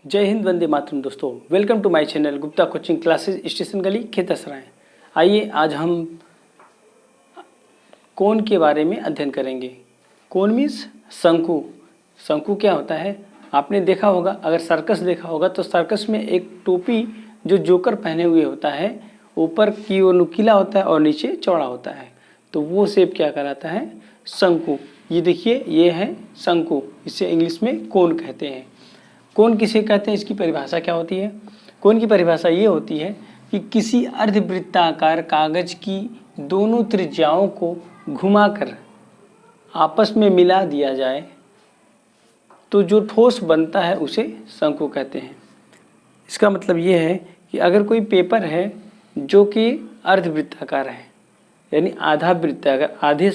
जय हिंद, वंदे मातरम। दोस्तों, welcome to my channel Gupta coaching classes, station गली, खेतसराय। आइए आज हम कोन के बारे में अध्ययन करेंगे। कोन मीन्स शंकु। शंकु क्या होता है आपने देखा होगा, अगर सर्कस देखा होगा तो सर्कस में एक टोपी जो जोकर पहने हुए होता है, ऊपर की ओर नुकीला होता है और नीचे चौड़ा होता है, तो वो शेप क्या कहलाता है? शंकु। ये देखिए, ये है शंकु, इसे इंग्लिश में कोन कहते हैं। कोन किसे कहते हैं, इसकी परिभाषा क्या होती है? कोन की परिभाषा ये होती है कि किसी अर्धवृत्ताकार कागज की दोनों त्रिज्याओं को घुमाकर आपस में मिला दिया जाए तो जो ठोस बनता है उसे शंकु कहते हैं। इसका मतलब ये है कि अगर कोई पेपर है जो कि अर्धवृत्ताकार है, यानी आधा वृत्ताकार, आधे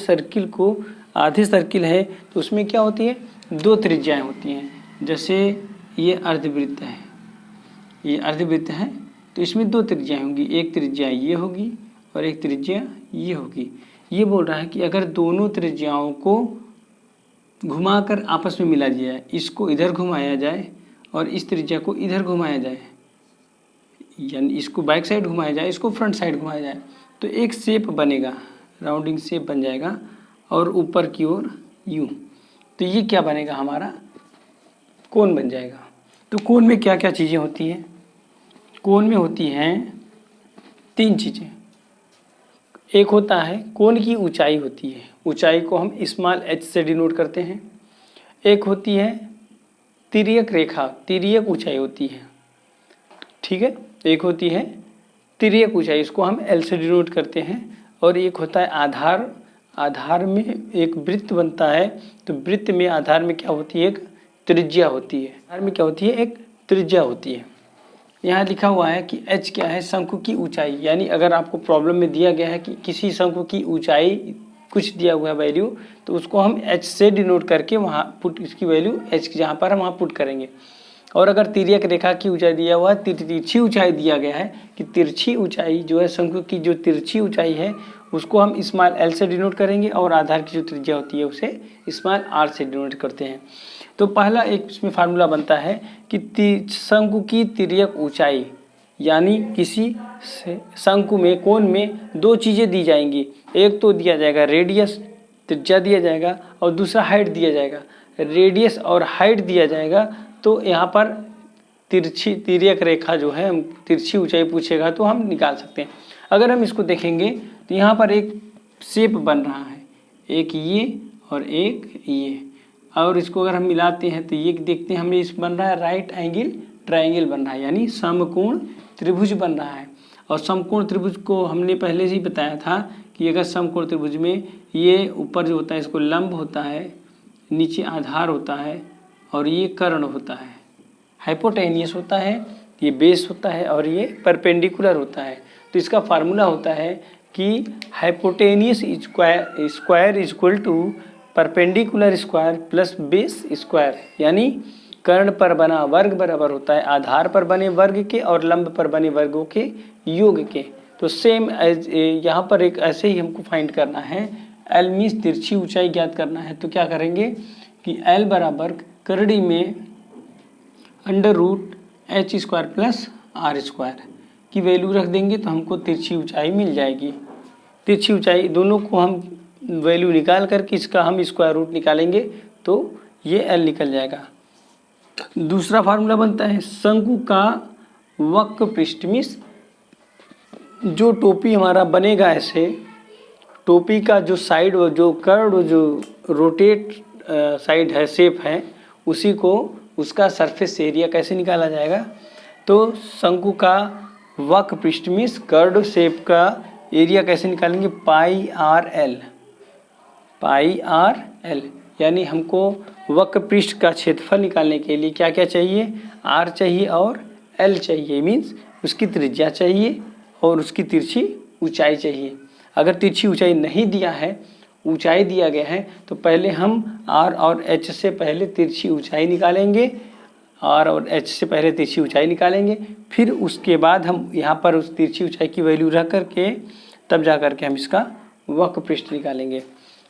सर्किल है, तो उसमें क्या होती है? दो त्रिज्याएं होती हैं। जैसे ये अर्धवृत्त है, ये अर्धवृत्त है, तो इसमें दो त्रिज्याएं होंगी, एक त्रिज्या ये होगी और एक त्रिज्या ये होगी। ये बोल रहा है कि अगर दोनों त्रिज्याओं को घुमाकर आपस में मिला दिया जाए, इसको इधर घुमाया जाए और इस त्रिज्या को इधर घुमाया जाए, यानी इसको बैक साइड घुमाया जाए, इसको फ्रंट साइड घुमाया जाए, तो एक शेप बनेगा, राउंडिंग शेप बन जाएगा और ऊपर की ओर यूं। तो ये क्या बनेगा? हमारा कोन बन जाएगा। तो कोन में क्या क्या चीज़ें होती हैं? कोन में होती हैं तीन चीज़ें। एक होता है कोन की ऊंचाई होती है, ऊंचाई को हम स्मॉल h से डिनोट करते हैं। एक होती है तिर्यक रेखा, तिर्यक ऊंचाई होती है, ठीक है। एक होती है तिर्यक ऊंचाई, इसको हम L से डिनोट करते हैं। और एक होता है आधार। आधार में एक वृत्त बनता है, तो वृत्त में आधार में क्या होती है? एक त्रिज्या होती है। आधार में क्या होती है? एक त्रिज्या होती है। यहाँ लिखा हुआ है कि h क्या है? शंकु की ऊंचाई। यानी अगर आपको प्रॉब्लम में दिया गया है कि किसी शंकु की ऊंचाई कुछ दिया हुआ है वैल्यू, तो उसको हम h से डिनोट करके वहाँ पुट, इसकी वैल्यू h जहाँ पर हम वहाँ पुट करेंगे। और अगर तिर्यक रेखा की ऊंचाई दिया हुआ है, तिरछी ऊंचाई दिया गया है कि तिरछी ऊंचाई जो है शंकु की, जो तिरछी ऊंचाई है उसको हम स्मॉल l से डिनोट करेंगे और आधार की जो त्रिज्या होती है उसे स्मॉल r से डिनोट करते हैं। तो पहला एक इसमें फार्मूला बनता है कि शंकु की तिर्यक ऊंचाई, यानी किसी शंकु में, कोन में दो चीज़ें दी जाएंगी। एक तो दिया जाएगा रेडियस, त्रिज्या दिया जाएगा, और दूसरा हाइट दिया जाएगा। रेडियस और हाइट दिया जाएगा तो यहाँ पर तिर्यक रेखा जो है, हम तिरछी ऊंचाई पूछेगा तो हम निकाल सकते हैं। अगर हम इसको देखेंगे तो यहाँ पर एक शेप बन रहा है, एक ये और एक ये, और इसको अगर हम मिलाते हैं तो ये देखते हैं हमें इस बन रहा है राइट एंगल ट्रायंगल बन रहा है, यानी समकोण त्रिभुज बन रहा है। और समकोण त्रिभुज को हमने पहले से ही बताया था कि अगर समकोण त्रिभुज में ये ऊपर जो होता है इसको लंब होता है, नीचे आधार होता है और ये कर्ण होता है, हाइपोटेनियस होता है, ये बेस होता है और ये परपेंडिकुलर होता है। तो इसका फार्मूला होता है कि hypotenuse square equal to perpendicular square plus base square, यानी कर्ण पर बना वर्ग बराबर होता है आधार पर बने वर्ग के और लंब पर बने वर्गों के योग के। तो सेम एज यहाँ पर एक ऐसे ही हमको फाइंड करना है। L मीन्स तिरछी ऊंचाई ज्ञात करना है, तो क्या करेंगे कि L बराबर करड़ी में √h² प्लस r² की वैल्यू रख देंगे तो हमको तिरछी ऊंचाई मिल जाएगी। तिरछी ऊंचाई दोनों को हम वैल्यू निकाल करके इसका हम स्क्वायर रूट निकालेंगे तो ये L निकल जाएगा। दूसरा फार्मूला बनता है शंकु का वक्र पृष्ठ, मीन्स जो टोपी हमारा बनेगा, ऐसे टोपी का जो साइड, जो कर्व, जो रोटेट साइड है, शेप है, उसी को उसका सरफेस एरिया कैसे निकाला जाएगा? तो शंकु का वक्र पृष्ठ मीन्स कर्व शेप का एरिया कैसे निकालेंगे? πr_l, πr_l, यानी हमको वक्र पृष्ठ का क्षेत्रफल निकालने के लिए क्या क्या चाहिए? r चाहिए और l चाहिए, मीन्स उसकी त्रिज्या चाहिए और उसकी तिरछी ऊंचाई चाहिए। अगर तिरछी ऊंचाई नहीं दिया है, ऊंचाई दिया गया है, तो पहले हम r और h से पहले तिरछी ऊंचाई निकालेंगे, r और h से पहले तिरछी ऊंचाई निकालेंगे, फिर उसके बाद हम यहाँ पर उस तिरछी ऊंचाई की वैल्यू रख करके तब जा करके हम इसका वक्र पृष्ठ निकालेंगे।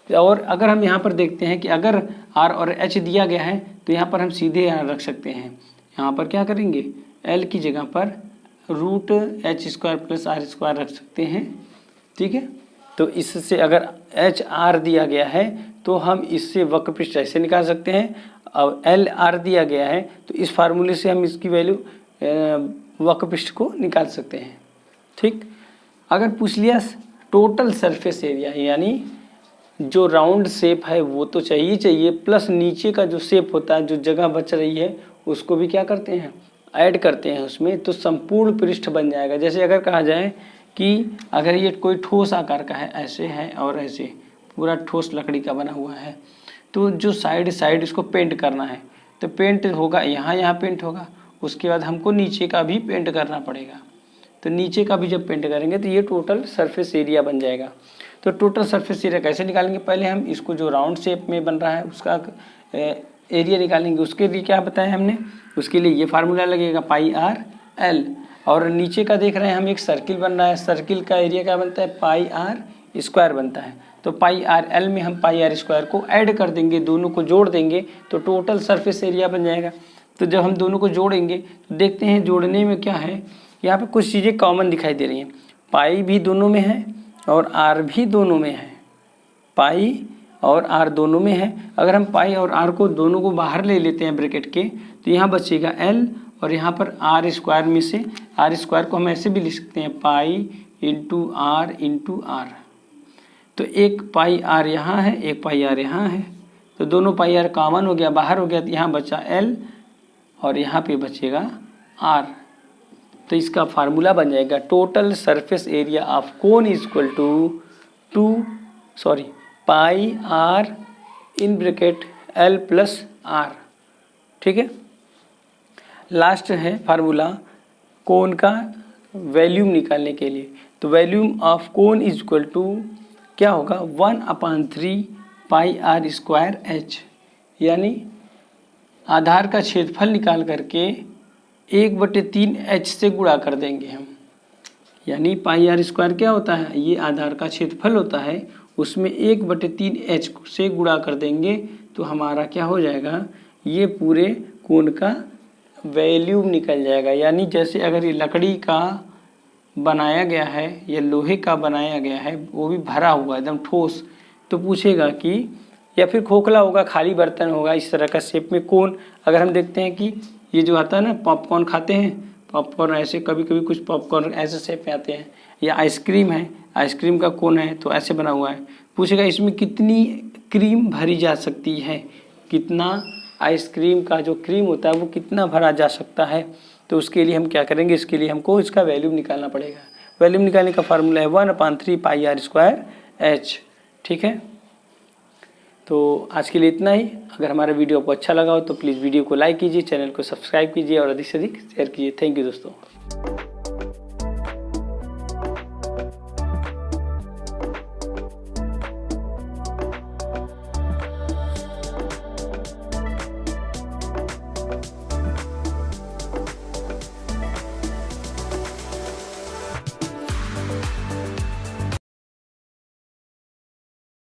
और अगर हम यहाँ पर देखते हैं कि अगर r और h दिया गया है तो यहाँ पर हम सीधे यहाँ रख सकते हैं यहाँ पर क्या करेंगे, L की जगह पर √h² + r² रख सकते हैं। ठीक है, तो इससे अगर HR दिया गया है तो हम इससे वक्र पृष्ठ ऐसे निकाल सकते हैं, और LR दिया गया है तो इस फार्मूले से हम इसकी वैल्यू वक्र पृष्ठ को निकाल सकते हैं। ठीक, अगर पूछ लिया टोटल सरफेस एरिया, यानी जो राउंड शेप है वो तो चाहिए प्लस नीचे का जो शेप होता है, जो जगह बच रही है उसको भी क्या करते हैं, ऐड करते हैं उसमें, तो संपूर्ण पृष्ठ बन जाएगा। जैसे अगर कहा जाए कि अगर ये कोई ठोस आकार का है, ऐसे है और ऐसे पूरा ठोस लकड़ी का बना हुआ है, तो जो साइड इसको पेंट करना है तो पेंट होगा यहाँ पेंट होगा, उसके बाद हमको नीचे का भी पेंट करना पड़ेगा। तो नीचे का भी जब पेंट करेंगे तो ये टोटल सरफेस एरिया बन जाएगा। तो टोटल सरफेस एरिया कैसे निकालेंगे, पहले हम इसको जो राउंड शेप में बन रहा है उसका एरिया निकालेंगे। उसके लिए क्या बताया हमने, उसके लिए ये फार्मूला लगेगा πr/l, और नीचे का देख रहे हैं हम एक सर्किल बन रहा है, सर्किल का एरिया क्या बनता है, πr² बनता है। तो πr/l में हम πr² को ऐड कर देंगे, दोनों को जोड़ देंगे तो टोटल सरफेस एरिया बन जाएगा। तो जब हम दोनों को जोड़ेंगे तो देखते हैं जोड़ने में क्या है, यहाँ पे कुछ चीज़ें कॉमन दिखाई दे रही हैं। पाई भी दोनों में है और आर भी दोनों में है, पाई और आर दोनों में है। अगर हम पाई और आर को दोनों को बाहर ले लेते हैं ब्रैकेट के, तो यहाँ बचेगा एल, और यहाँ पर r² में से r² को हम ऐसे भी लिख सकते हैं पाई × r। तो एक पाई आर यहाँ है, एक पाई आर यहाँ है, तो दोनों पाई आर कॉमन हो गया, बाहर हो गया, तो यहाँ बचा एल और यहाँ पे बचेगा आर। तो इसका फार्मूला बन जाएगा total surface area of cone equal to pi r in bracket l + r। ठीक है, लास्ट है फार्मूला कोन का वॉल्यूम निकालने के लिए। तो volume of cone equal to क्या होगा, 1/3 πr² h, यानी आधार का क्षेत्रफल निकाल करके 1/3 h से गुणा कर देंगे हम। यानी πr² क्या होता है, ये आधार का क्षेत्रफल होता है, उसमें 1/3 h से गुणा कर देंगे तो हमारा क्या हो जाएगा, ये पूरे कोण का वॉल्यूम निकल जाएगा। यानी जैसे अगर ये लकड़ी का बनाया गया है या लोहे का बनाया गया है, वो भी भरा हुआ एकदम ठोस, तो पूछेगा कि, या फिर खोखला होगा, खाली बर्तन होगा, इस तरह का शेप में कोन। अगर हम देखते हैं कि ये जो आता है ना, पॉपकॉर्न खाते हैं, पॉपकॉर्न ऐसे कभी कभी कुछ पॉपकॉर्न ऐसे शेप में आते हैं, या आइसक्रीम है, आइसक्रीम का कोन है तो ऐसे बना हुआ है, पूछेगा इसमें कितनी क्रीम भरी जा सकती है, कितना आइसक्रीम का जो क्रीम होता है वो कितना भरा जा सकता है। तो उसके लिए हम क्या करेंगे, इसके लिए हमको इसका वॉल्यूम निकालना पड़ेगा। वॉल्यूम निकालने का फार्मूला है 1/3 πr² h। ठीक है, तो आज के लिए इतना ही। अगर हमारा वीडियो आपको अच्छा लगा हो तो प्लीज़ वीडियो को लाइक कीजिए, चैनल को सब्सक्राइब कीजिए और अधिक से अधिक शेयर कीजिए। थैंक यू दोस्तों।